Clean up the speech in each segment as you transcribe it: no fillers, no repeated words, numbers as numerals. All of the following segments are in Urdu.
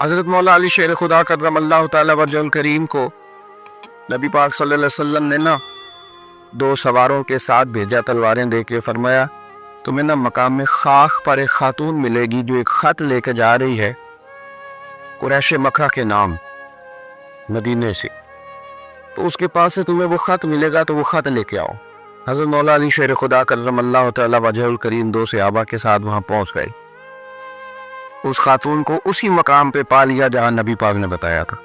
حضرت مولا علی شیر خدا کرم اللہ تعالی وجہ کریم کو نبی پاک صلی اللہ علیہ وسلم نے نا 2 سواروں کے ساتھ بھیجا، تلواریں دے کے، فرمایا تمہیں نا مقام خاک پر ایک خاتون ملے گی جو ایک خط لے کے جا رہی ہے قریش مکہ کے نام مدینے سے، تو اس کے پاس سے تمہیں وہ خط ملے گا، تو وہ خط لے کے آؤ۔ حضرت مولا علی شیر خدا کرم اللہ تعالی وجہ الکریم 2 صحابہ کے ساتھ وہاں پہنچ گئے۔ اس خاتون کو اسی مقام پہ پا لیا جہاں نبی پاک نے بتایا تھا۔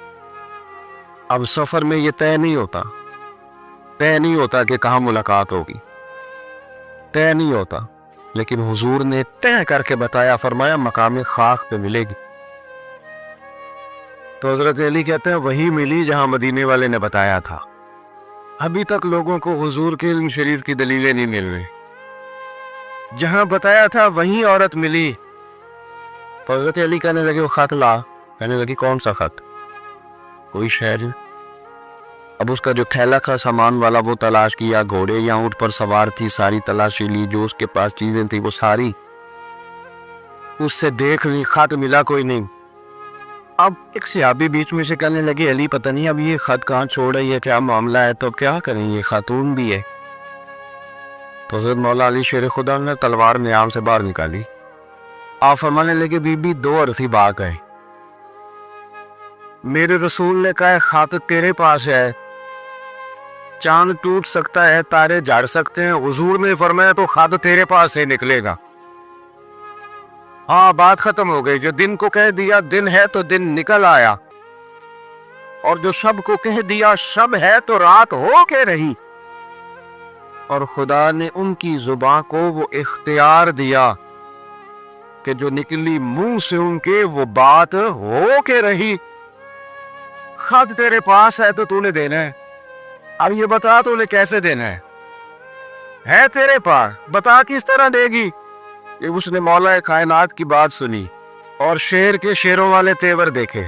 اب سفر میں یہ طے نہیں ہوتا کہ کہاں ملاقات ہوگی، طے نہیں ہوتا، لیکن حضور نے طے کر کے بتایا، فرمایا مقام خاک پہ ملے گی۔ تو حضرت علی کہتے ہیں وہی ملی جہاں مدینے والے نے بتایا تھا۔ ابھی تک لوگوں کو حضور کے علم شریف کی دلیلیں نہیں مل رہی، جہاں بتایا تھا وہیں عورت ملی۔ تو حضرت علی کہنے لگے وہ خط لا، کہنے لگی کون سا خط؟ کوئی شہر۔ اب اس کا جو تھیلا کا سامان والا وہ تلاش کیا، گھوڑے یا اونٹ پر سوار تھی، ساری تلاشی لی، جو اس کے پاس چیزیں تھی وہ ساری اس سے دیکھ لی، خط ملا کوئی نہیں۔ اب ایک صحابی بیچ میں سے کہنے لگے علی پتہ نہیں اب یہ خط کہاں چھوڑ رہی ہے، کیا معاملہ ہے، تو کیا کریں، یہ خاتون بھی ہے۔ تو حضرت مولا علی شیر خدا نے تلوار نیام سے باہر نکالی، آپ فرمانے لگے بی بی 2 عرصی بات ہے، میرے رسول نے کہا خط تیرے پاس ہے، چاند ٹوٹ سکتا ہے، تارے جھڑ سکتے ہیں، حضور نے فرمایا تو خط تیرے پاس سے نکلے گا۔ ہاں بات ختم ہو گئی، جو دن کو کہہ دیا دن ہے تو دن نکل آیا، اور جو شب کو کہہ دیا شب ہے تو رات ہو کے رہی، اور خدا نے ان کی زبان کو وہ اختیار دیا کہ جو نکلی منہ سے ان کے وہ بات ہو کے رہی۔ خط تیرے پاس ہے تو نے دینا ہے، اب یہ بتا تو نے کیسے دینا ہے تیرے پاس، بتا کس طرح دے گی۔ یہ اس نے مولا کائنات کی بات سنی اور شیر کے شیروں والے تیور دیکھے،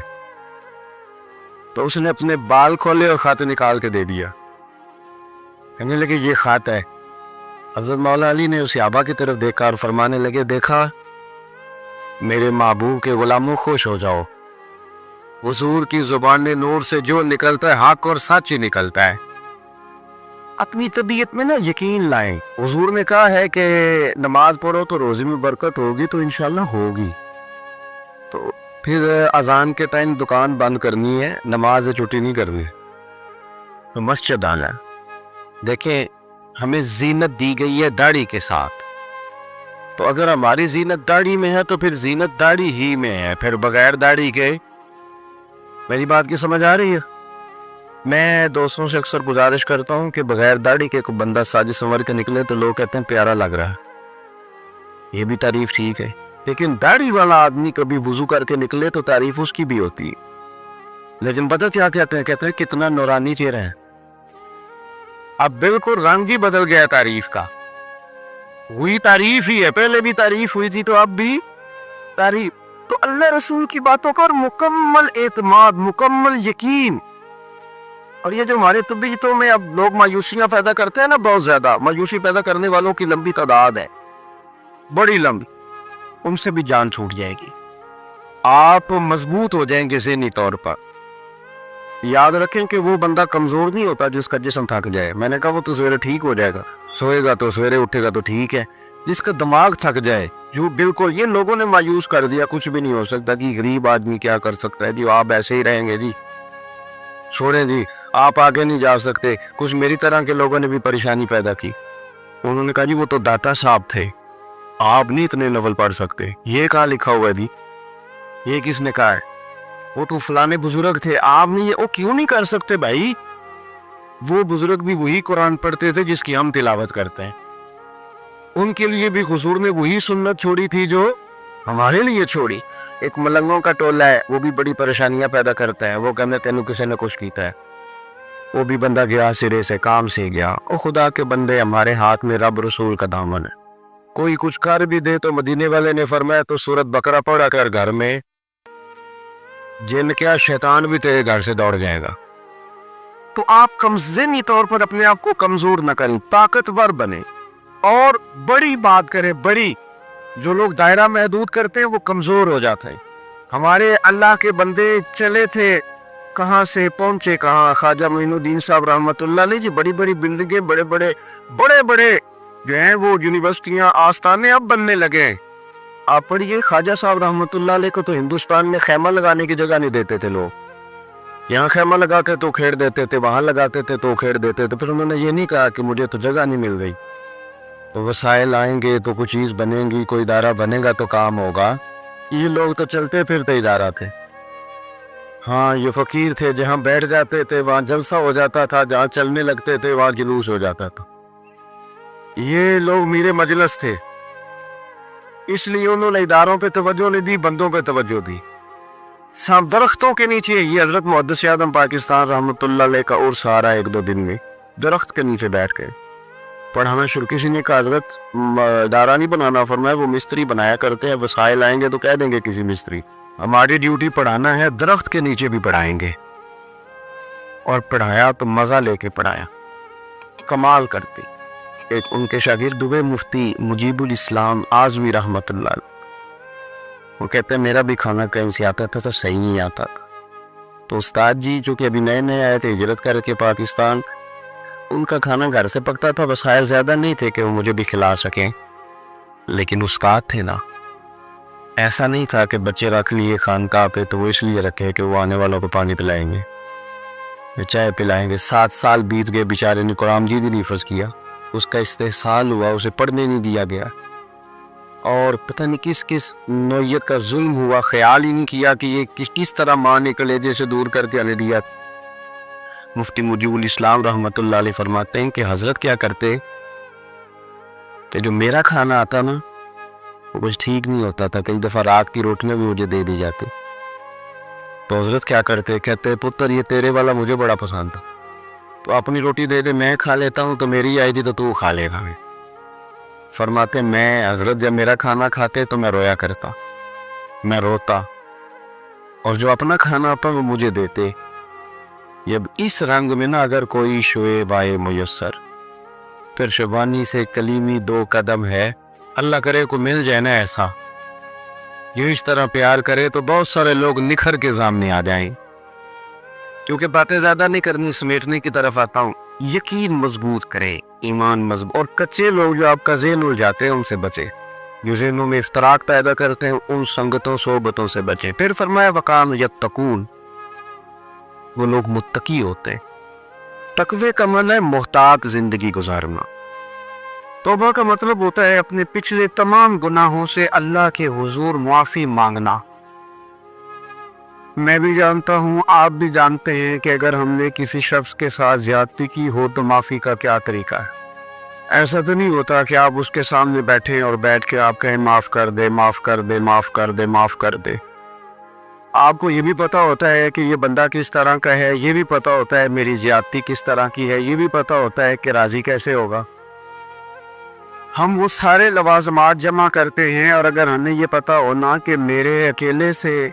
تو اس نے اپنے بال کھولے اور خط نکال کے دے دیا، کہنے لگے یہ خط ہے۔ حضرت مولا علی نے اس صحابہ کی طرف دیکھا اور فرمانے لگے دیکھا میرے محبوب کے غلاموں خوش ہو جاؤ، حضور کی زبان نور سے جو نکلتا ہے حق اور سچ ہی نکلتا ہے۔ اپنی طبیعت میں نا یقین لائیں، حضور نے کہا ہے کہ نماز پڑھو تو روزی میں برکت ہوگی، تو انشاءاللہ ہوگی۔ تو پھر اذان کے ٹائم دکان بند کرنی ہے، نماز سے چھٹی نہیں کرنی، تو مسجد آنا ہے۔ دیکھیں ہمیں زینت دی گئی ہے داڑھی کے ساتھ، تو اگر ہماری زینت داڑھی میں ہے تو پھر زینت داڑھی ہی میں ہے، پھر بغیر داڑھی کے۔ میری بات کی سمجھ آ رہی ہے؟ میں دوستوں سے اکثر گزارش کرتا ہوں کہ بغیر داڑھی کے کوئی بندہ ساج سنور کے نکلے تو لوگ کہتے ہیں پیارا لگ رہا ہے، یہ بھی تعریف ٹھیک ہے، لیکن داڑھی والا آدمی کبھی وضو کر کے نکلے تو تعریف اس کی بھی ہوتی ہے، لیکن پتہ کیا کہتے ہیں کتنا نورانی چہرہ ہے۔ اب بالکل رنگ ہی بدل گیا تعریف کا، وہی تعریف ہی ہے، پہلے بھی تعریف ہوئی تھی تو اب بھی تعریف۔ تو اللہ رسول کی باتوں پر مکمل اعتماد، مکمل یقین۔ اور یہ جو ہمارے طبیعتوں میں اب لوگ مایوسیاں پیدا کرتے ہیں نا، بہت زیادہ مایوسی پیدا کرنے والوں کی لمبی تعداد ہے، بڑی لمبی، ان سے بھی جان چھوٹ جائے گی، آپ مضبوط ہو جائیں گے ذہنی طور پر۔ یاد رکھیں کہ وہ بندہ کمزور نہیں ہوتا جس کا جسم تھک جائے، میں نے کہا وہ تو سویرے ٹھیک ہو جائے گا، سوئے گا تو سویرے اٹھے گا تو ٹھیک ہے، جس کا دماغ تھک جائے جو بالکل، یہ لوگوں نے مایوس کر دیا، کچھ بھی نہیں ہو سکتا جی، غریب آدمی کیا کر سکتا ہے جی، آپ ایسے ہی رہیں گے جی، چھوڑیں جی، آپ آگے نہیں جا سکتے۔ کچھ میری طرح کے لوگوں نے بھی پریشانی پیدا کی، انہوں نے کہا جی وہ تو داتا صاحب تھے، آپ نہیں اتنے ناول پڑھ سکتے، یہ کہاں لکھا ہوا ہے جی، یہ کس نے کہا ہے، وہ تو فلانے بزرگ تھے، آپ نہیں، وہ کیوں نہیں کر سکتے بھائی، وہ بزرگ بھی وہی قرآن پڑھتے تھے جس کی ہم تلاوت کرتے ہیں، ان کے لیے بھی حضور نے وہی سنت چھوڑی تھی جو ہمارے لیے چھوڑی۔ ایک ملنگوں کا ٹولہ ہے، وہ بھی بڑی پریشانیاں پیدا کرتا ہے، وہ کہتے تینوں کسی نے کچھ کیتا ہے، وہ بھی بندہ گیا سرے سے، کام سے گیا۔ او خدا کے بندے، ہمارے ہاتھ میں رب رسول کا دامن ہے، کوئی کچھ کر بھی دے تو مدینے والے نے فرمایا تو سورت بقرہ پڑھا کر گھر میں، جن کیا شیطان بھی تیرے گھر سے دوڑ جائے گا۔ تو آپ ذہنی طور پر اپنے آپ کو کمزور نہ کریں، طاقتور بنے اور بڑی بات کریں، بڑی۔ جو لوگ دائرہ محدود کرتے ہیں وہ کمزور ہو جاتے ہیں، ہمارے اللہ کے بندے چلے تھے، کہاں سے پہنچے کہاں. خواجہ معین الدین صاحب رحمۃ اللہ علیہ جی، بڑی بڑی بلڈنگیں، بڑے بڑے جو ہیں وہ یونیورسٹیاں، آستانے اب بننے لگے ہیں. آپ پڑھیے خواجہ صاحب رحمۃ اللہ علیہ کو تو ہندوستان میں خیمہ لگانے کی جگہ نہیں دیتے تھے لوگ. یہاں خیمہ لگاتے تو کھیڑ دیتے تھے، وہاں لگاتے تھے تو کھیڑ دیتے تھے. پھر انہوں نے یہ نہیں کہا کہ مجھے تو جگہ نہیں مل گئی، تو وسائل آئیں گے تو کوئی چیز بنے گی، کوئی ادارہ بنے گا تو کام ہوگا. یہ لوگ تو چلتے پھرتے ادارہ تھے. ہاں یہ فقیر تھے، جہاں بیٹھ جاتے تھے وہاں جلسہ ہو جاتا تھا، جہاں چلنے لگتے تھے وہاں جلوس ہو جاتا تھا. یہ لوگ میرے مجلس تھے، اس لیے انہوں نے اداروں پہ توجہ نہیں دی، بندوں پہ توجہ دی. سب درختوں کے نیچے، یہ حضرت محدث اعظم پاکستان رحمۃ اللہ علیہ کا عرس آ رہا ہے 1-2 دن میں، درخت کے نیچے بیٹھ کے پڑھانا شروع. کسی نے کہا حضرت ادارہ نہیں بنانا، فرمایا وہ مستری بنایا کرتے ہیں، وسائل آئیں گے تو کہہ دیں گے کسی مستری. ہماری ڈیوٹی پڑھانا ہے، درخت کے نیچے بھی پڑھائیں گے. اور پڑھایا تو مزہ لے کے پڑھایا، کمال کرتی. ایک ان کے شاگرد ہوئے مفتی مجیب الاسلام اعظمی رحمۃ اللہ علیہ، وہ کہتے ہیں میرا بھی کھانا کہیں سے آتا تھا تو صحیح نہیں آتا تھا. تو استاد جی جو کہ ابھی نئے نئے آئے تھے ہجرت کر کے پاکستان، ان کا کھانا گھر سے پکتا تھا، وسائل زیادہ نہیں تھے کہ وہ مجھے بھی کھلا سکیں، لیکن استاد تھے نا. ایسا نہیں تھا کہ بچے رکھ لیے خانقاہ پہ تو وہ اس لیے رکھے کہ وہ آنے والوں کو پانی پلائیں گے، چائے پلائیں گے. 7 سال بیت گئے، بیچارے نے قرآن مجید نہیں حفظ کیا، اس کا استحصال ہوا، اسے پڑھنے نہیں دیا گیا، اور پتہ نہیں کس کس نوعیت کا ظلم ہوا، خیال ہی نہیں کیا کہ یہ کس طرح ماں نے کلیجے سے دور کر کے انہیں دیا. مفتی مجیب الاسلام رحمۃ اللہ علیہ فرماتے ہیں کہ حضرت کیا کرتے کہ جو میرا کھانا آتا نا وہ کچھ ٹھیک نہیں ہوتا تھا، کئی دفعہ رات کی روٹیاں بھی مجھے دے دی جاتی. تو حضرت کیا کرتے، کہتے پتر یہ تیرے والا مجھے بڑا پسند تھا، تو اپنی روٹی دے دے، میں کھا لیتا ہوں، تو میری آئی تھی تو کھا لے گا. میں فرماتے میں حضرت جب میرا کھانا کھاتے تو میں رویا کرتا، میں روتا، اور جو اپنا کھانا آتا وہ مجھے دیتے. جب اس رنگ میں نا اگر کوئی شعیب آئے میسر، پھر شبانی سے کلیمی 2 قدم ہے، اللہ کرے کو مل جائے نا ایسا، یہ اس طرح پیار کرے تو بہت سارے لوگ نکھر کے سامنے آ جائیں. کیونکہ باتیں زیادہ نہیں کرنی، سمیٹنے کی طرف آتا ہوں. یقین مضبوط کرے، ایمان مضبوط، اور کچے لوگ جو آپ کا ذہن الجھاتے ہیں ان سے بچے، جو ذہنوں میں افتراق پیدا کرتے ہیں ان سنگتوں صحبتوں سے بچیں. پھر فرمایا وقان یتقون، وہ لوگ متقی ہوتے ہیں. تقوی کا معنی ہے محتاط زندگی گزارنا. توبہ کا مطلب ہوتا ہے اپنے پچھلے تمام گناہوں سے اللہ کے حضور معافی مانگنا. میں بھی جانتا ہوں، آپ بھی جانتے ہیں کہ اگر ہم نے کسی شخص کے ساتھ زیادتی کی ہو تو معافی کا کیا طریقہ ہے. ایسا تو نہیں ہوتا کہ آپ اس کے سامنے بیٹھیں اور بیٹھ کے آپ کہیں معاف کر دے، معاف کر دے، معاف کر دے، معاف کر دے. آپ کو یہ بھی پتا ہوتا ہے کہ یہ بندہ کس طرح کا ہے، یہ بھی پتا ہوتا ہے میری زیادتی کس طرح کی ہے، یہ بھی پتا ہوتا ہے کہ راضی کیسے ہوگا. ہم وہ سارے لوازمات جمع کرتے ہیں، اور اگر ہمیں یہ پتا ہونا کہ میرے اکیلے سے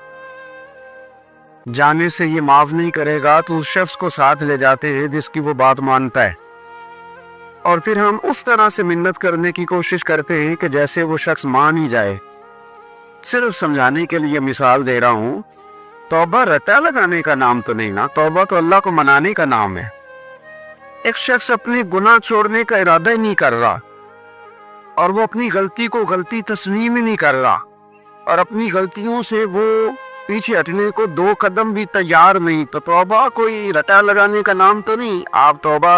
جانے سے یہ معاف نہیں کرے گا تو اس شخص کو ساتھ لے جاتے ہیں جس کی وہ بات مانتا ہے، اور پھر ہم اس طرح سے منت کرنے کی کوشش کرتے ہیں کہ جیسے وہ شخص مان ہی جائے. صرف سمجھانے کے لیے مثال دے رہا ہوں. توبہ رٹا لگانے کا نام تو نہیں نا، توبہ تو اللہ کو منانے کا نام ہے. ایک شخص اپنی گناہ چھوڑنے کا ارادہ ہی نہیں کر رہا، اور وہ اپنی غلطی کو غلطی تسلیم ہی نہیں کر رہا، اور اپنی غلطیوں سے وہ پیچھے ہٹنے کو 2 قدم بھی تیار نہیں، تو توبہ کوئی رٹا لگانے کا نام تو نہیں. آپ توبہ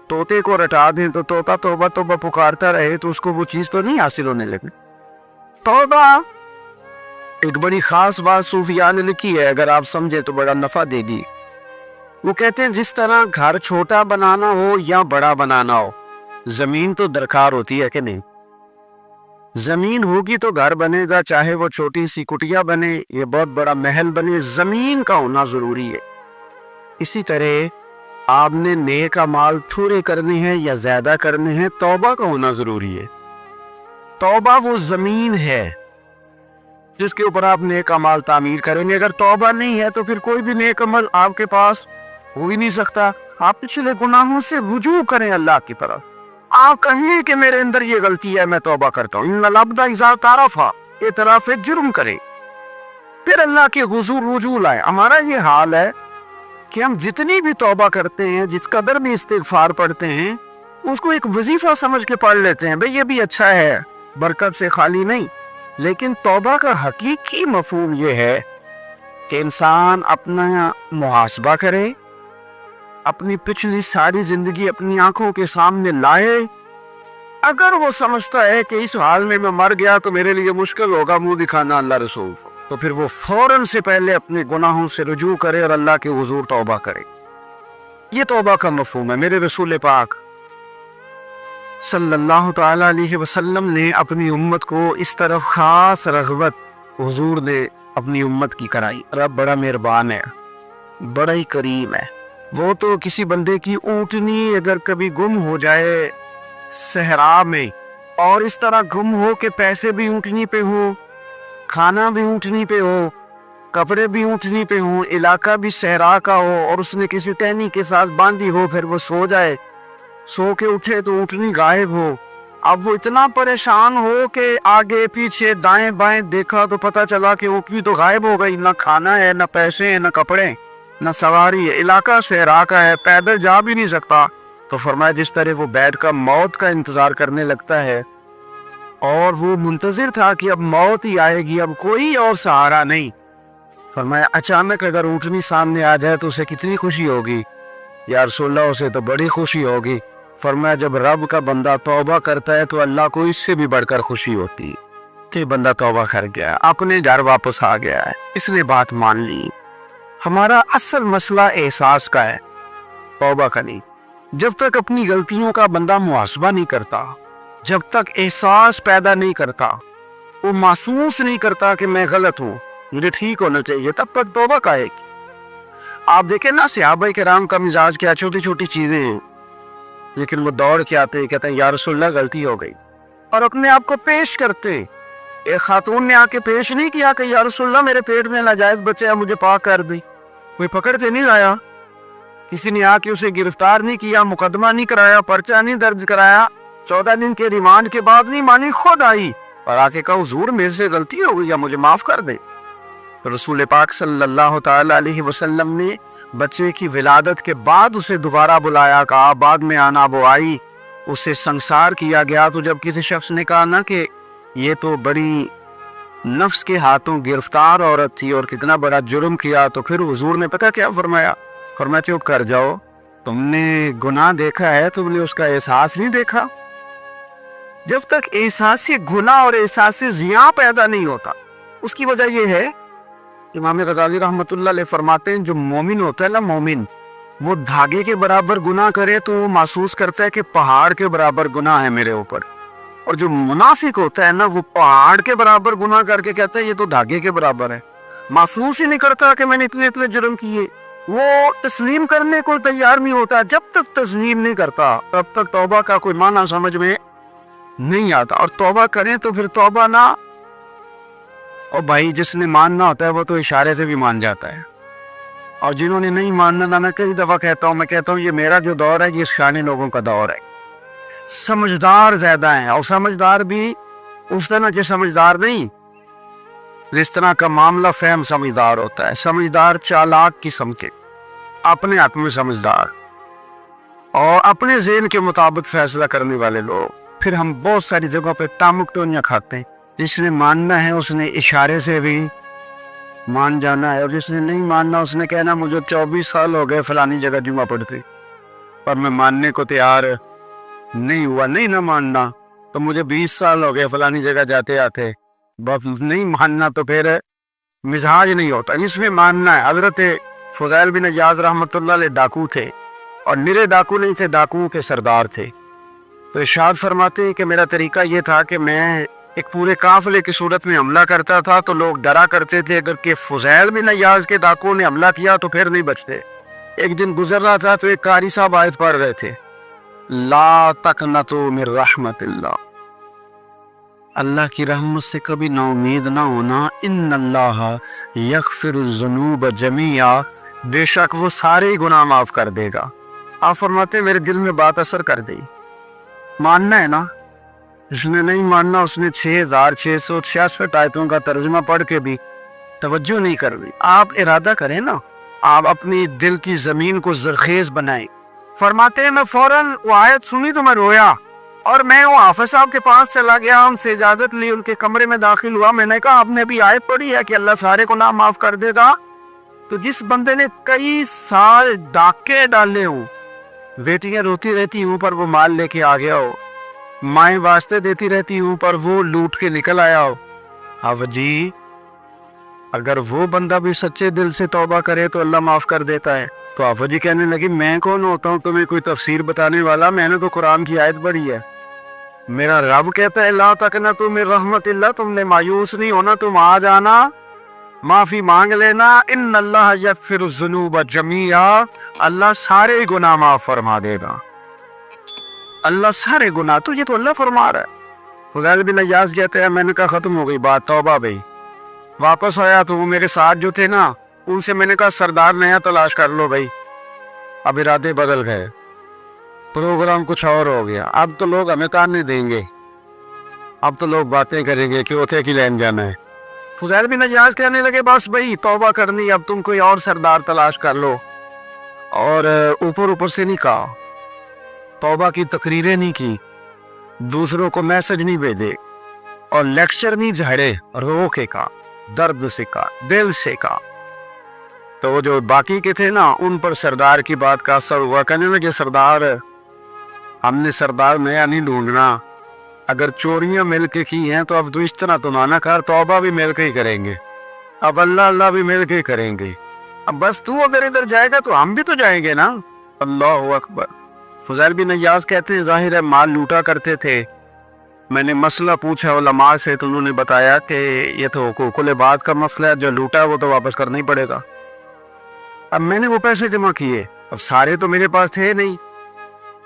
طوطے کو رٹا دیں تو طوطا توبہ توبہ پکارتا رہے تو اس کو وہ چیز تو نہیں حاصل ہونے لگی. توبہ ایک بڑی خاص بات صوفیاء نے لکھی ہے، اگر آپ سمجھے تو بڑا نفع دے گی. وہ کہتے ہیں جس طرح گھر چھوٹا بنانا ہو یا بڑا بنانا ہو، زمین تو درکار ہوتی ہے کہ نہیں. زمین ہوگی تو گھر بنے گا، چاہے وہ چھوٹی سی کٹیا بنے یا بہت بڑا محل بنے، زمین کا ہونا ضروری ہے. اسی طرح آپ نے نیک اعمال تھوڑے کرنے ہیں یا زیادہ کرنے ہیں، توبہ کا ہونا ضروری ہے. توبہ وہ زمین ہے جس کے اوپر آپ نیک اعمال تعمیر کریں گے. اگر توبہ نہیں ہے تو پھر کوئی بھی نیک عمل آپ کے پاس ہو ہی نہیں سکتا. آپ پچھلے گناہوں سے رجوع کریں اللہ کی طرف. آپ کہیں کہ میرے اندر یہ غلطی ہے، میں توبہ کرتا ہوں. ان العبد اذا اعترف، اعتراف جرم کرے. پھر اللہ کے حضور رجوع لائے. ہمارا یہ حال ہے کہ ہم جتنی بھی توبہ کرتے ہیں، جس قدر بھی استغفار پڑھتے ہیں، اس کو ایک وظیفہ سمجھ کے پڑھ لیتے ہیں. بھئی یہ بھی اچھا ہے، برکت سے خالی نہیں. لیکن توبہ کا حقیقی مفہوم یہ ہے کہ انسان اپنا محاسبہ کرے، اپنی پچھلی ساری زندگی اپنی آنکھوں کے سامنے لائے. اگر وہ سمجھتا ہے کہ اس حال میں مر گیا تو میرے لیے مشکل ہوگا منہ دکھانا اللہ رسول کو، تو پھر وہ فوراً سے پہلے اپنے گناہوں سے رجوع کرے اور اللہ کے حضور توبہ کرے. یہ توبہ کا مفہوم ہے. میرے رسول پاک صلی اللہ تعالی علیہ وسلم نے اپنی امت کو اس طرف خاص رغبت حضور نے اپنی امت کی کرائی. رب بڑا مہربان ہے، بڑا ہی کریم ہے. وہ تو کسی بندے کی اونٹنی اگر کبھی گم ہو جائے صحرا میں، اور اس طرح گم ہو کہ پیسے بھی اونٹنی پہ ہوں، کھانا بھی اونٹنی پہ ہو، کپڑے بھی اونٹنی پہ ہوں، علاقہ بھی صحرا کا ہو، اور اس نے کسی ٹہنی کے ساتھ باندھی ہو، پھر وہ سو جائے، سو کے اٹھے تو اونٹنی غائب ہو. اب وہ اتنا پریشان ہو کہ آگے پیچھے دائیں بائیں دیکھا تو پتہ چلا کہ اونٹنی تو غائب ہو گئی. نہ کھانا ہے، نہ پیسے ہیں، نہ کپڑے، نہ سواری ہے، علاقہ صحرا کا ہے، پیدل جا بھی نہیں سکتا. تو فرمایا جس طرح وہ بیٹھ کر موت کا انتظار کرنے لگتا ہے، اور وہ منتظر تھا کہ اب موت ہی آئے گی، اب کوئی اور سہارا نہیں. فرمایا اچانک اگر اونٹنی سامنے آ جائے تو اسے کتنی خوشی ہوگی. یا رسول اللہ اسے تو بڑی خوشی ہوگی. فرمایا جب رب کا بندہ توبہ کرتا ہے تو اللہ کو اس سے بھی بڑھ کر خوشی ہوتی کہ بندہ توبہ کر گیا، اپنے گھر واپس آ گیا ہے، اس نے بات مان لی. ہمارا اصل مسئلہ احساس کا ہے، توبہ کا نہیں. جب تک اپنی غلطیوں کا بندہ محاسبہ نہیں کرتا، جب تک احساس پیدا نہیں کرتا، وہ محسوس نہیں کرتا کہ میں غلط ہوں، مجھے ٹھیک ہونا چاہیے، تب تک توبہ کا ہے. آپ دیکھیں نا صحابہ کرام کا مزاج کیا، چھوٹی چھوٹی چیزیں ہیں لیکن وہ دوڑ کے آتے ہیں، کہتے ہیں یا رسول اللہ غلطی ہو گئی، اور اپنے آپ کو پیش کرتے. ایک خاتون نے آ کے پیش نہیں کیا کہ یا رسول اللہ میرے پیٹ میں ناجائز بچے ہیں، مجھے پاک کر دی. کوئی پکڑ کے نہیں لایا، کسی نے آ کے اسے گرفتار نہیں کیا، مقدمہ نہیں کرایا، پرچہ نہیں درج کرایا، 14 دن کے ریمانڈ کے بعد نہیں مانی، خود آئی اور آ کے کہا حضور میرے سے غلطی ہو گئی، یا مجھے معاف کر دے. رسول پاک صلی اللہ تعالی علیہ وسلم نے بچے کی ولادت کے بعد اسے دوبارہ بلایا، کہا بعد میں آنا. وہ آئی، اسے سنسار کیا گیا. تو جب کسی شخص نے کہا نا کہ یہ تو بڑی نفس کے ہاتھوں گرفتار عورت تھی اور کتنا بڑا جرم کیا، تو پھر حضور نے پتہ کیا فرمایا؟ فرمایا چپ کر جاؤ، تم نے گناہ دیکھا ہے، تم نے اس کا احساس نہیں دیکھا. جب تک احساس گناہ اور احساس زیاں پیدا نہیں ہوتا، اس کی وجہ یہ ہے، امام غزالی رحمۃ اللہ علیہ فرماتے ہیں جو مومن ہوتا ہے نا، مومن وہ دھاگے کے برابر گناہ کرے تو وہ محسوس کرتا ہے کہ پہاڑ کے برابر گناہ ہے میرے اوپر. اور جو منافق ہوتا ہے نا، وہ پہاڑ کے برابر گناہ کر کے کہتا ہے یہ تو دھاگے کے برابر ہے، محسوس ہی نہیں کرتا کہ میں نے اتنے جرم کیے. وہ تسلیم کرنے کو تیار نہیں ہوتا. جب تک تسلیم نہیں کرتا تب تک توبہ کا کوئی معنی سمجھ میں نہیں آتا. اور توبہ کریں تو پھر توبہ نہ، اور بھائی جس نے ماننا ہوتا ہے وہ تو اشارے سے بھی مان جاتا ہے، اور جنہوں نے نہیں ماننا، میں کئی دفعہ کہتا ہوں یہ میرا جو دور ہے یہ شانے لوگوں کا دور ہے. سمجھدار زیادہ ہیں، اور سمجھدار بھی اس طرح کے سمجھدار نہیں جس طرح کا معاملہ فہم سمجھدار ہوتا ہے. سمجھدار چالاک قسم کے، اپنے حق میں سمجھدار اور اپنے ذہن کے مطابق فیصلہ کرنے والے لوگ. پھر ہم بہت ساری جگہوں پہ ٹامک ٹونیاں کھاتے ہیں. جس نے ماننا ہے اس نے اشارے سے بھی مان جانا ہے، اور جس نے نہیں ماننا اس نے کہنا مجھے 24 سال ہو گئے فلانی جگہ جمعہ پڑھتے پر میں ماننے کو تیار نہیں ہوا. نہیں نہ ماننا تو مجھے 20 سال ہو گئے فلانی جگہ جاتے آتے، بس نہیں ماننا تو پھر مزاج نہیں ہوتا. جس میں ماننا ہے. حضرت فضیل بن عیاض رحمۃ اللہ علیہ ڈاکو تھے، اور نرے ڈاکو نہیں تھے، ڈاکو کے سردار تھے. تو ارشاد فرماتے ہیں کہ میرا طریقہ یہ تھا کہ میں ایک پورے قافلے کی صورت میں حملہ کرتا تھا تو لوگ ڈرا کرتے تھے، اگر کہ فضیل بن عیاض کے ڈاکو نے حملہ کیا تو پھر نہیں بچتے. ایک دن گزر رہا تھا تو ایک قاری صاحب آیت پڑھ رہے تھے، لا تقنطوا من رحمت اللہ، اللہ کی رحمت سے کبھی نا امید نہ ہونا. ان اللہ یغفر الذنوب جمیعا، بے شک وہ سارے گناہ معاف کر دے گا. آپ فرماتے میرے دل میں بات اثر کر دی. ماننا ہے نا. جس نے نہیں ماننا اس نے 6666 آیتوں کا ترجمہ پڑھ کے بھی توجہ نہیں کر رہی. آپ ارادہ کریں نا, آپ اپنی دل کی زمین کو زرخیز بنائیں. فرماتے ہیں میں فوراً وہ آیت سنی تو میں رویا, اور میں وہ حافظ صاحب کے پاس چلا گیا, ان سے اجازت لی, ان کے کمرے میں داخل ہوا. میں نے کہا آپ نے بھی آیت پڑھی ہے کہ اللہ سارے گناہ معاف کر دے گا؟ تو جس بندے نے کئی سال ڈاکے ڈالے ہوں, بیٹیاں روتی رہتی ہوں پر وہ مال لے کے آ گیا ہو, مائیں واسطے دیتی رہتی ہوں پر وہ لوٹ کے نکل آیا ہو, اب جی اگر وہ بندہ بھی سچے دل سے توبہ کرے تو اللہ معاف کر دیتا ہے. تو آفا جی کہنے لگی میں کون ہوتا ہوں تمہیں کوئی تفسیر بتانے والا, میں نے تو قرآن کی آیت پڑھی ہے. میرا رب کہتا ہے لا تقنطوا من رحمت اللہ, تم نے مایوس نہیں ہونا, تم آ جانا, معافی مانگ لینا. ان اللہ یغفر الذنوب جمیعا, اللہ سارے گناہ معاف فرما دے گا. اللہ سارے گناہ, تو یہ تو اللہ فرما رہا ہے. فضیل بن عیاض کہتے ہیں میں نے کہا ختم ہو گئی بات, توبہ بھائی. واپس آیا تو وہ میرے ساتھ جو تھے نا, ان سے میں نے کہا سردار نیا تلاش کر لو بھائی. اب ارادے بدل گئے, پروگرام کچھ اور ہو گیا. اب تو لوگ ہمیں تانے دیں گے, اب تو لوگ باتیں کریں گے کہ اوتھے کی لین جانا ہے. فضیل بن عیاض کہنے لگے بس بھائی توبہ کرنی, اب تم کوئی اور سردار تلاش کر لو. اور اوپر سے نہیں کہا, توبہ کی تقریریں نہیں کی, دوسروں کو میسج نہیں بھیجے, اور لیکچر نہیں جھاڑے, رو کے کہا, درد سے کہا, دل سے کہا. تو وہ جو باقی کے تھے نا, ان پر سردار کی بات کا اثر ہوا. کہنے لگے سردار ہم نے سردار نیا نہیں ڈھونڈنا, اگر چوریاں مل کے کی ہیں تو اب تو اس طرح تو نہ کر, توبہ بھی مل کے ہی کریں گے, اب اللہ بھی مل کے ہی کریں گے. اب بس تو اگر ادھر جائے گا تو ہم بھی تو جائیں گے نا. اللہ اکبر. فضیل بن عیاض کہتے ہیں ظاہر ہے مال لوٹا کرتے تھے. میں نے مسئلہ پوچھا علماء سے تو انہوں نے بتایا کہ یہ تو کل بات کا مسئلہ ہے, جو لوٹا ہے وہ تو واپس کرنا ہی پڑے گا. اب میں نے وہ پیسے جمع کیے, اب سارے تو میرے پاس تھے نہیں,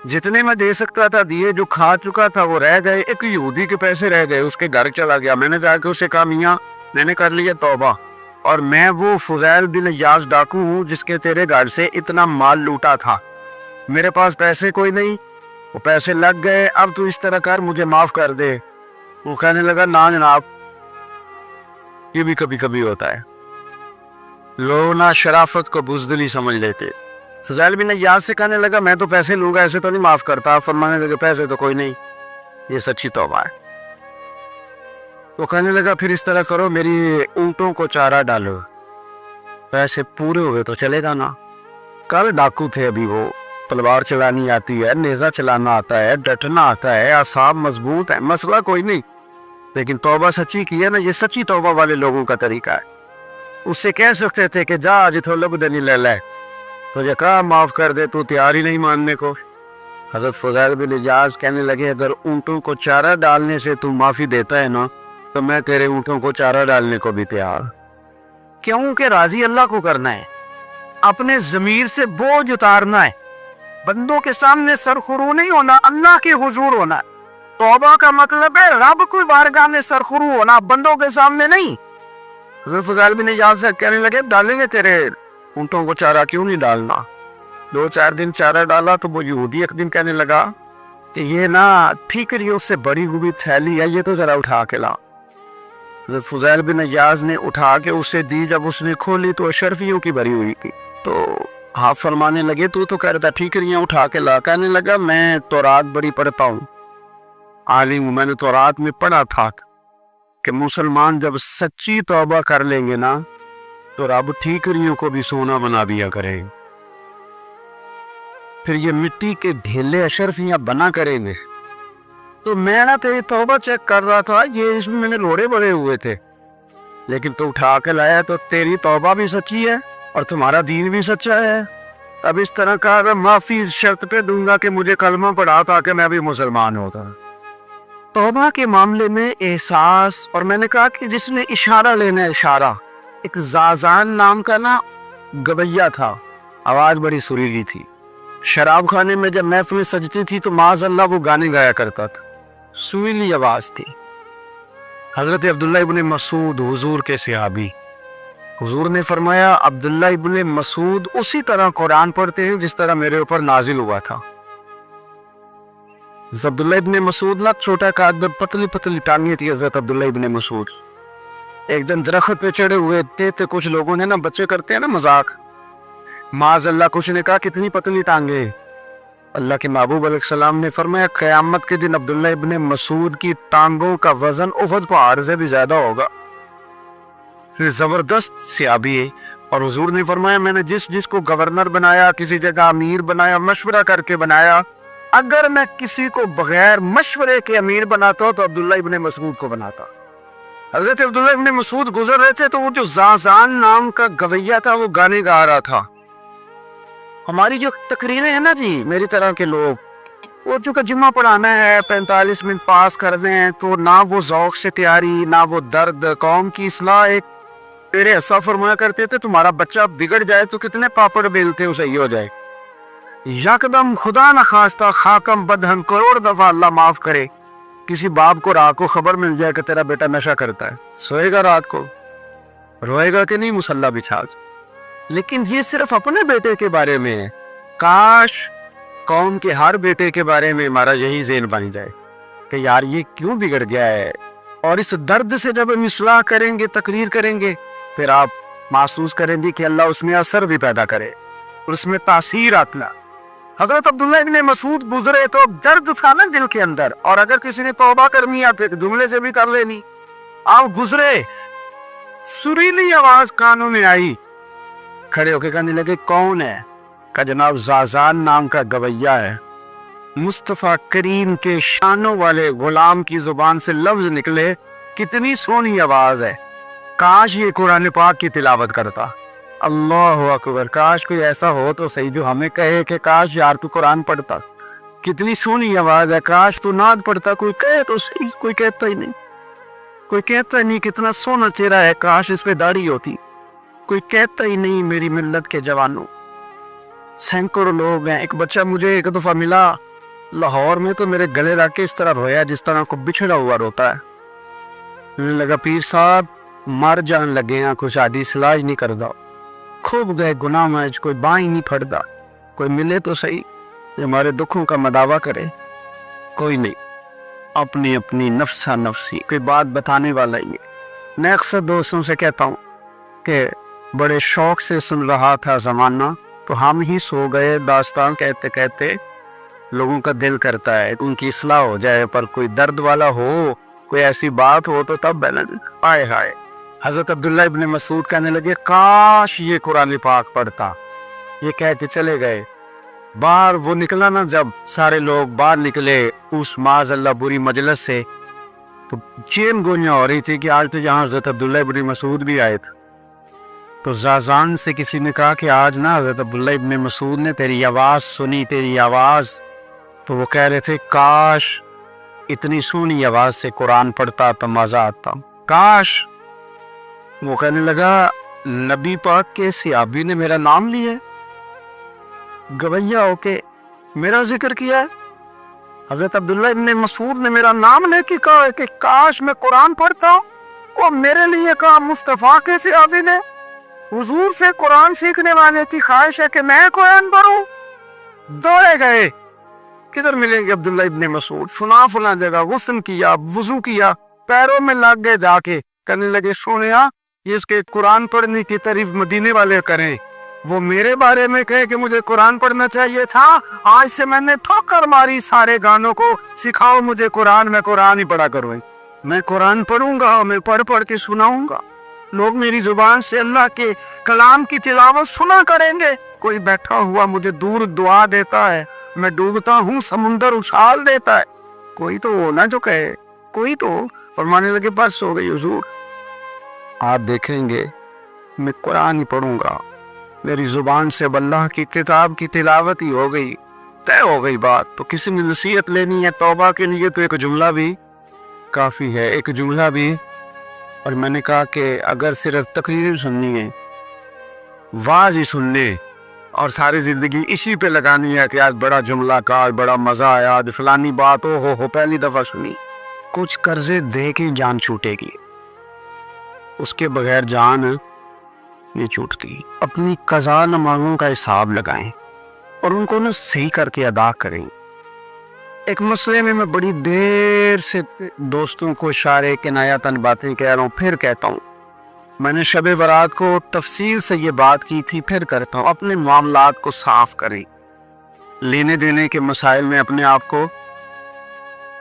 جتنے میں دے سکتا تھا دیے, جو کھا چکا تھا وہ رہ گئے. ایک یہودی کے پیسے رہ گئے, اس کے گھر چلا گیا. میں نے جا کے اسے کہا میاں میں نے کر لیا توبہ, اور میں وہ فضیل بن عیاض ڈاکو ہوں جس کے تیرے گھر سے اتنا مال لوٹا تھا, میرے پاس پیسے کوئی نہیں, وہ پیسے لگ گئے, اب تو اس طرح کر مجھے معاف کر دے. وہ کہنے لگا نا جناب, یہ بھی کبھی کبھی ہوتا ہے, لوگ نا شرافت کو بزدلی سمجھ لیتے. فضیل بن عیاض سے کہنے لگا میں تو پیسے لوں گا, ایسے تو نہیں معاف کرتا. فرمانے لگے پیسے تو کوئی نہیں, یہ سچی توبہ ہے. وہ کہنے لگا پھر اس طرح کرو, میری اونٹوں کو چارہ ڈالو, پیسے پورے ہوئے تو چلے گا نا. کل ڈاکو تھے, ابھی وہ تلوار چلانی آتی ہے, نیزہ چلانا آتا ہے, ڈٹنا آتا ہے, اعصاب مضبوط ہے, مسئلہ کوئی نہیں. لیکن توبہ سچی کی ہے نا, یہ سچی توبہ والے لوگوں کا طریقہ ہے. اس سے کہہ سکتے تھے کہ جا جتھو لب دنی لے لے, تو یہ کہا معاف کر دے, تو تیار ہی نہیں ماننے کو. حضرت فضیل بن عیاض کہنے لگے اگر اونٹوں کو چارہ ڈالنے سے تو معافی دیتا ہے نا, تو میں تیرے اونٹوں کو چارہ ڈالنے کو بھی تیار. کیوں کہ راضی اللہ کو کرنا ہے, اپنے ضمیر سے بوجھ اتارنا ہے, بندوں کے سامنے سرخرو نہیں ہونا, اللہ کے حضور ہونا. توبہ کا مطلب ہے رب کی بارگاہ میں سرخرو ہونا, بندوں کے سامنے نہیں. حضرت فضیل بن عیاض سے کہنے لگے ڈالیں گے تیرے اونٹوں کو چارہ, کیوں نہیں ڈالنا. 2-4 دن چارہ ڈالا تو وہ یہودی ایک دن کہنے لگا کہ یہ نا ٹھیکریوں سے بڑی ہوئی تھیلی ہے, یہ تو ذرا اٹھا کے لا. حضرت فضیل بن عیاض نے اٹھا کے اسے دی, جب اس نے کھولی تو اشرفیوں کی بھری ہوئی تھی. تو آپ فرمانے لگے تو کہہ رہا تھا ٹھیکریاں اٹھا کے لا. کہنے لگا میں تورات بڑی پڑھتا ہوں, عالم ہوں, میں نے تورات میں پڑھا تھا کہ مسلمان جب سچی توبہ کر لیں گے نا تو رب ٹھیکریوں کو بھی سونا بنا دیا کرے, پھر یہ مٹی کے ڈھیلے اشرفیاں بنا کریں گے. تو میں نا تیری توبہ چیک کر رہا تھا, یہ اس میں نے روڑے بڑے ہوئے تھے, لیکن تو اٹھا کے لایا, تو تیری توبہ بھی سچی ہے اور تمہارا دین بھی سچا ہے. اب اس طرح کا معافی اس شرط پہ دوں گا کہ مجھے کلمہ پڑھا تاکہ میں بھی مسلمان ہوتا. توبہ کے معاملے میں احساس, اور میں نے کہا کہ جس نے اشارہ لینا ہے, اشارہ, ایک زازان نام کا نا گویا تھا, آواز بڑی سریلی تھی. شراب خانے میں جب محفلیں سجتی تھی تو معاذ اللہ وہ گانے گایا کرتا تھا, سریلی آواز تھی. حضرت عبداللہ ابن مسعود حضور کے صحابی, حضور نے فرمایا عبداللہ ابن مسعود اسی طرح قرآن پڑھتے ہیں جس طرح میرے اوپر نازل ہوا تھا. عبداللہ ابن مسعود نا چھوٹا قد, پتلی پتلی ٹانگیں تھی حضرت عبداللہ ابن مسعود. ایک دن درخت پہ چڑھے ہوئے تھے تو کچھ لوگوں نے نا بچے کرتے ہیں نا مذاق، معاذ اللہ کچھ نے کہا کتنی پتلی ٹانگیں. اللہ کے محبوب علیہ السلام نے فرمایا قیامت کے دن عبداللہ ابن مسعود کی ٹانگوں کا وزن احد پہاڑ سے بھی زیادہ ہوگا. زبردست صحابی ہے. اور حضور نے فرمایا میں نے جس کو گورنر بنایا، کسی جگہ امیر بنایا، مشورہ کر کے بنایا، اگر میں کسی کو بغیر مشورے کے امیر بناتا تو عبداللہ ابن مسعود کو بناتا. حضرت عبداللہ ابن مسعود گزر رہے تھے تو وہ جو زازان نام کا گویہ تھا وہ گانے گا رہا تھا. ہماری جو تقریریں ہیں نا جی، میری طرح کے لوگ وہ چونکہ جمعہ پڑھانا ہے 45 منٹ پاس کر دیں تو نہ وہ ذوق سے تیاری، نہ وہ درد. قوم کی اصلاح ایک تیرے ایسا فرمایا کرتے تھے تمہارا بچہ بگڑ جائے تو کتنے پاپڑ بیلتے ہو صحیح ہو جائے. یکدم خدا نہ خواستہ خاکم بدہن کروڑ دفعہ اللہ معاف کرے کسی باپ کو رات کو خبر مل جائے کہ تیرا بیٹا نشہ کرتا ہے، سوئے گا رات کو؟ روئے گا کہ نہیں مصلی بچھا؟ لیکن یہ صرف اپنے بیٹے کے بارے میں ہے. کاش قوم کے ہر بیٹے کے بارے میں ہمارا یہی ذہن بن جائے کہ یار یہ کیوں بگڑ گیا ہے. اور اس درد سے جب ہم اصلاح کریں گے، تقریر کریں گے، پھر آپ محسوس کریں گے کہ اللہ اس میں اثر بھی پیدا کرے، اس میں تاثیر آتا. حضرت عبداللہ ابن مسعود گزرے تو درد تھا نا دل کے اندر، اور اگر کسی نے توبہ کرنی ہے پھر جملے سے بھی کر لینی. آپ گزرے، سریلی آواز کانوں میں آئی، کھڑے ہو کے کہنے لگے کون ہے؟ کہ جناب زازان نام کا گویہ ہے. مصطفیٰ کریم کے شانوں والے غلام کی زبان سے لفظ نکلے، کتنی سونی آواز ہے، کاش یہ قرآن پاک کی تلاوت کرتا. اللہ اکبر، کاش کوئی ایسا ہو تو صحیح جو ہمیں کہے کہ کاش یار تو قرآن پڑھتا، کتنی سونی آواز ہے، کاش تو نعت پڑھتا. کوئی کہے تو صحیح، کوئی کہتا ہی نہیں، کوئی کہتا ہی نہیں کتنا سونا چہرہ ہے، کاش اس پہ داڑھی ہوتی. کوئی کہتا ہی نہیں میری ملت کے جوانوں. سینکڑوں لوگ ہیں. ایک بچہ مجھے ایک دفعہ ملا لاہور میں تو میرے گلے لگ کے اس طرح رویا جس طرح کو بچھڑا ہوا روتا ہے. مجھے لگا پیر صاحب مر جان لگے ہیں، کوئی شادی سلاج نہیں کردا، خوب گئے گناہ میں، کوئی بائیں نہیں پھڑدا. کوئی ملے تو صحیح جو ہمارے دکھوں کا مداوع کرے. کوئی نہیں، اپنی اپنی نفسا نفسی، کوئی بات بتانے والا ہی ہے. میں اکثر دوستوں سے کہتا ہوں کہ بڑے شوق سے سن رہا تھا زمانہ تو ہم ہی سو گئے. داستان کہتے کہتے لوگوں کا دل کرتا ہے ان کی اصلاح ہو جائے، پر کوئی درد والا ہو، کوئی ایسی بات ہو تو تب بیلنس. ہائے ہائے. حضرت عبداللہ ابن مسعود کہنے لگے کاش یہ قرآن پاک پڑھتا. یہ کہہ کے چلے گئے. باہر وہ نکلا نا، جب سارے لوگ باہر نکلے اس معاذ اللہ بری مجلس سے تو چین گوئیاں ہو رہی تھی کہ آج تو یہاں حضرت عبداللہ ابن مسعود بھی آئے تھے. تو زازان سے کسی نے کہا کہ آج نا حضرت عبداللہ ابن مسعود نے تیری آواز سنی، تیری آواز. تو وہ کہہ رہے تھے کاش اتنی سونی آواز سے قرآن پڑھتا تو مزہ آتا. کاش. وہ کہنے لگا نبی پاک کے صحابی نے میرا نام لیا ہے، گویہ ہو کے میرا ذکر کیا ہے. حضرت عبداللہ ابن مسعود نے میرا نام لے کے کہا کہ کاش میں قرآن پڑھتا ہوں. وہ میرے لیے کہا مصطفیٰ کے صحابی نے حضور سے قرآن سیکھنے والے کی خواہش ہے کہ میں قرآن پڑھوں. دوڑے گئے، کدھر ملیں گے عبداللہ ابن مسعود؟ فلاں جگہ غسل کیا، وضو کیا، پیروں میں لگ گئے جا کے. کہنے لگے سونیا یہ اس کے قرآن پڑھنے کی تعریف مدینے والے کریں، وہ میرے بارے میں کہے کہ مجھے قرآن پڑھنا چاہیے تھا. آج سے میں نے ٹھوکر ماری سارے گانوں کو، سکھاؤ مجھے قرآن، میں قرآن ہی پڑھا کروں. میں قرآن پڑھوں گا، میں پڑھ کے سناؤں گا. لوگ میری زبان سے اللہ کے کلام کی تلاوت سنا کریں گے. کوئی بیٹھا ہوا مجھے دور دعا دیتا ہے، میں ڈوبتا ہوں سمندر اچھال دیتا ہے. کوئی تو ہو نا جو کہے، کوئی تو. فرمانے لگے بس ہو گئی حضور، آپ دیکھیں گے میں قرآن ہی پڑھوں گا. میری زبان سے اللہ کی کتاب کی تلاوت ہی ہو گئی، طے ہو گئی بات. تو کسی نے نصیحت لینی ہے توبہ کے لیے تو ایک جملہ بھی کافی ہے، ایک جملہ بھی. اور میں نے کہا کہ اگر صرف تقریر سننی ہے، واز ہی سننے اور ساری زندگی اسی پہ لگانی ہے کہ آج بڑا جملہ کا، آج بڑا مزہ آیا، آج فلانی بات ہو پہلی دفعہ سنی، کچھ قرضے دے کے جان چھوٹے گی، اس کے بغیر جان نہیں چھوٹتی. اپنی قضا نمازوں کا حساب لگائیں اور ان کو صحیح کر کے ادا کریں. ایک مسئلے میں بڑی دیر سے دوستوں کو اشارے کنایاتاً باتیں کہہ رہا ہوں، پھر کہتا ہوں میں نے شب برات کو تفصیل سے یہ بات کی تھی، پھر کرتا ہوں۔ اپنے معاملات کو صاف کریں، لینے دینے کے مسائل میں اپنے آپ کو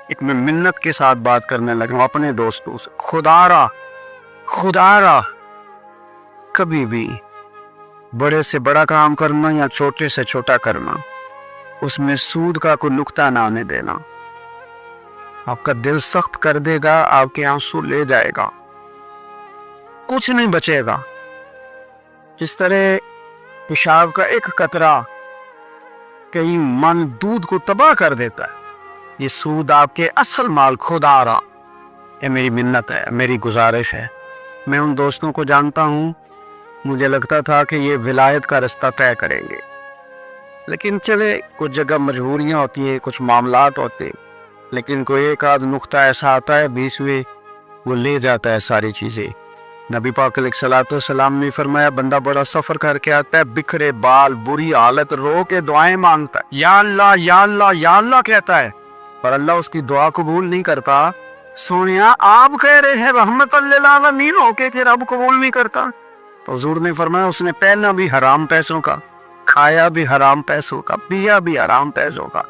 ایک میں منت کے ساتھ بات کرنے لگا ہوں اپنے دوستوں سے۔ خدا را کبھی بھی بڑے سے بڑا کام کرنا یا چھوٹے سے چھوٹا کرنا، اس میں سود کا کوئی نقطہ نہ آنے دینا۔ آپ کا دل سخت کر دے گا، آپ کے آنسو لے جائے گا، کچھ نہیں بچے گا۔ جس طرح پیشاب کا ایک قطرہ کئی من دودھ کو تباہ کر دیتا ہے، یہ سود آپ کے اصل مال خدا را۔ یہ میری منت ہے، میری گزارش ہے۔ میں ان دوستوں کو جانتا ہوں، مجھے لگتا تھا کہ یہ ولایت کا رستہ طے کریں گے، لیکن چلے کچھ جگہ مجبوریاں ہوتی ہیں، کچھ معاملات ہوتے ہیں، لیکن کوئی ایک آدھ نقطہ ایسا آتا ہے بیچ میں، وہ لے جاتا ہے ساری چیزیں۔ نبی پاک علیہ الصلوۃ والسلام نے فرمایا، بندہ بڑا سفر کر کے آتا ہے، بکھرے بال، بری حالت، رو کے دعائیں مانگتا ہے، یا اللہ یا اللہ یا اللہ کہتا ہے، پر اللہ اس کی دعا قبول نہیں کرتا۔ سونیا آپ کہہ رہے ہیں رحمت للعالمین ہو کے کہ رب قبول نہیں کرتا؟ تو حضور نے فرمایا، اس نے پہنا بھی حرام پیسوں کا، کھایا بھی حرام پیسوں کا، پیا بھی حرام پیسوں کا،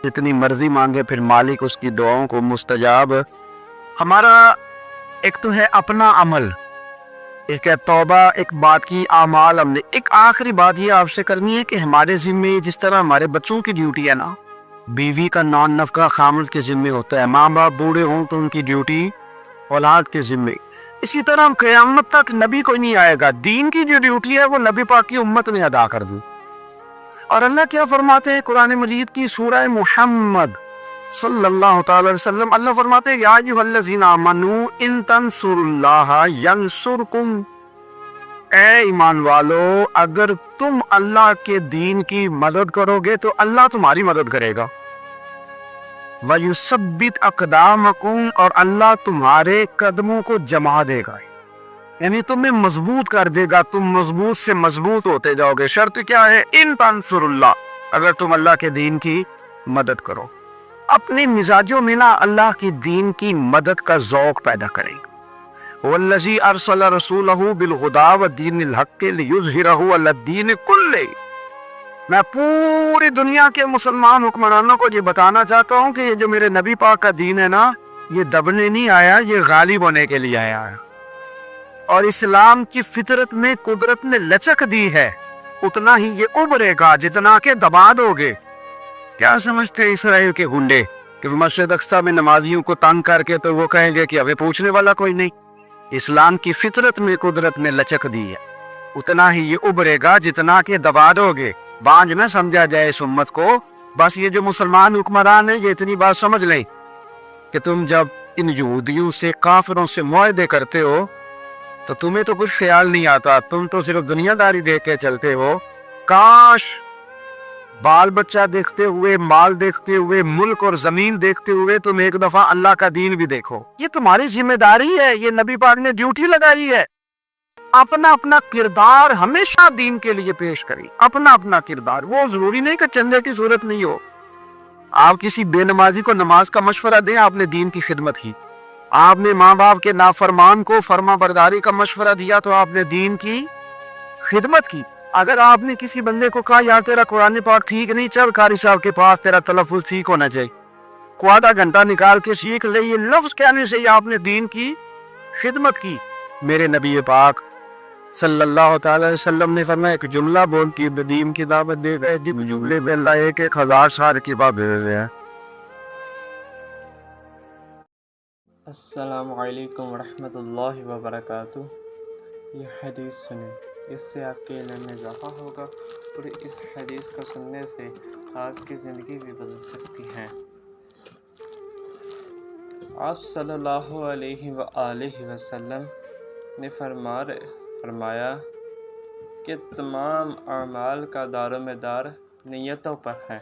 جتنی مرضی مانگے، پھر مالک اس کی دعاؤں کو مستجاب۔ ہمارا ایک تو ہے اپنا عمل، ایک ہے توبہ، ایک بات کی اعمال۔ ہم نے ایک آخری بات یہ آپ سے کرنی ہے کہ ہمارے ذمے جس طرح ہمارے بچوں کی ڈیوٹی ہے نا، بیوی کا نان نفقہ خامد کے ذمے ہوتا ہے، ماں باپ بوڑھے ہوں تو ان کی ڈیوٹی اولاد کے ذمے، اسی طرح قیامت تک نبی کوئی نہیں آئے گا، دین کی جو ڈیوٹی ہے وہ نبی پاک کی امت نے ادا کر دی۔ اور اللہ کیا فرماتے ہیں قرآن مجید کی سورہ محمد صلی اللہ تعالی وسلم، اللہ فرماتے ہیں، یا ایھا الذین آمنوا ان تنصروا اللہ ینصرکم، اے ایمان والو اگر تم اللہ کے دین کی مدد کرو گے تو اللہ تمہاری مدد کرے گا، وَيُثَبِّتْ أَقْدَامَكُمْ، اور اللہ تمہارے قدموں کو جما دے گا، یعنی تمہیں مضبوط کر دے گا، تم مضبوط سے مضبوط ہوتے جاؤ گے۔ شرط کیا ہے؟ ان تنصر اللہ، اگر تم اللہ کے دین کی مدد کرو۔ اپنے مزاجوں میں نا اللہ کی دین کی مدد کا ذوق پیدا کریں۔ وَالَّذِي أَرْسَلَ رَسُولَهُ بِالْهُدَىٰ وَدِينِ الْحَقِّ لِيُظْهِرَهُ عَلَى الدِّينِ كُلِّهِ، میں پوری دنیا کے مسلمان حکمرانوں کو یہ بتانا چاہتا ہوں کہ یہ جو میرے نبی پاک کا دین ہے نا، یہ دبنے نہیں آیا، یہ غالب ہونے کے لیے آیا ہے۔ اور اسلام کی فطرت میں قدرت نے لچک دی ہے، اتنا ہی یہ ابھرے گا جتنا کہ دبا دو گے۔ کیا سمجھتے ہیں اسرائیل کے گنڈے کہ مسجد اقصیٰ میں نمازیوں کو تنگ کر کے تو وہ کہیں گے کہ ہمیں پوچھنے والا کوئی نہیں؟ اسلام کی فطرت میں قدرت نے لچک دی ہے، اتنا ہی یہ ابھرے گا جتنا کہ دبا دو گے۔ بانج نہ سمجھا جائے اس امت کو، بس یہ جو مسلمان حکمران ہیں یہ اتنی بات سمجھ لیں کہ تم جب ان یہودیوں سے، کافروں سے معاہدے کرتے ہو تو تمہیں تو کچھ خیال نہیں آتا، تم تو صرف دنیا داری دیکھ کے چلتے ہو۔ کاش بال بچہ دیکھتے ہوئے، مال دیکھتے ہوئے، ملک اور زمین دیکھتے ہوئے تم ایک دفعہ اللہ کا دین بھی دیکھو۔ یہ تمہاری ذمہ داری ہے، یہ نبی پاک نے ڈیوٹی لگائی ہے۔ اپنا اپنا کردار ہمیشہ دین کے لیے پیش کریں، اپنا اپنا کردار۔ وہ ضروری نہیں کہ چندے کی صورت نہیں ہو، آپ کسی بے نمازی کو نماز کا مشورہ دیں، آپ نے دین کی خدمت کی۔ آپ نے ماں باپ کے نافرمان کو فرما برداری کا مشورہ دیا تو آپ نے دین کی خدمت کی۔ اگر آپ نے کسی بندے کو کہا یار تیرا قرآن پاک ٹھیک نہیں، چل قاری صاحب کے پاس، تیرا تلفظ ٹھیک ہونا چاہیے، کو آدھا گھنٹہ نکال کے سیکھ لے، یہ لفظ کہنے سے ہی آپ نے دین کی خدمت کی۔ میرے نبی پاک صلی اللہ تعالی وسلم نے فرمایا، ایک جملہ بول کے دین کی دعوت دے گئے، جن جملے میں اللہ 1000 سال کی بات بھیج رہے ہیں۔ السلام علیکم ورحمۃ اللہ وبرکاتہ۔ یہ حدیث سنیں، اس سے آپ کے علم میں اضافہ ہوگا، اور اس حدیث کو سننے سے آپ کی زندگی بھی بدل سکتی ہے۔ آپ صلی اللہ علیہ وآلہ وسلم نے فرمایا کہ تمام اعمال کا دار و مدار نیتوں پر ہے،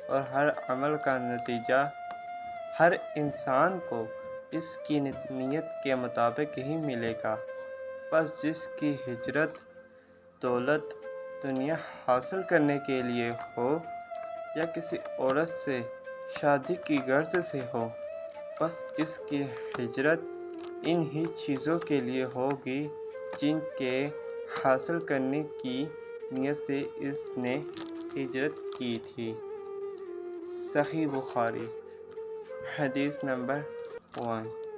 اور ہر عمل کا نتیجہ ہر انسان کو اس کی نیت کے مطابق ہی ملے گا۔ بس جس کی ہجرت دولت دنیا حاصل کرنے کے لیے ہو یا کسی عورت سے شادی کی غرض سے ہو، بس اس کی ہجرت ان ہی چیزوں کے لیے ہوگی جن کے حاصل کرنے کی نیت سے اس نے ہجرت کی تھی۔ صحیح بخاری حدیث نمبر 1۔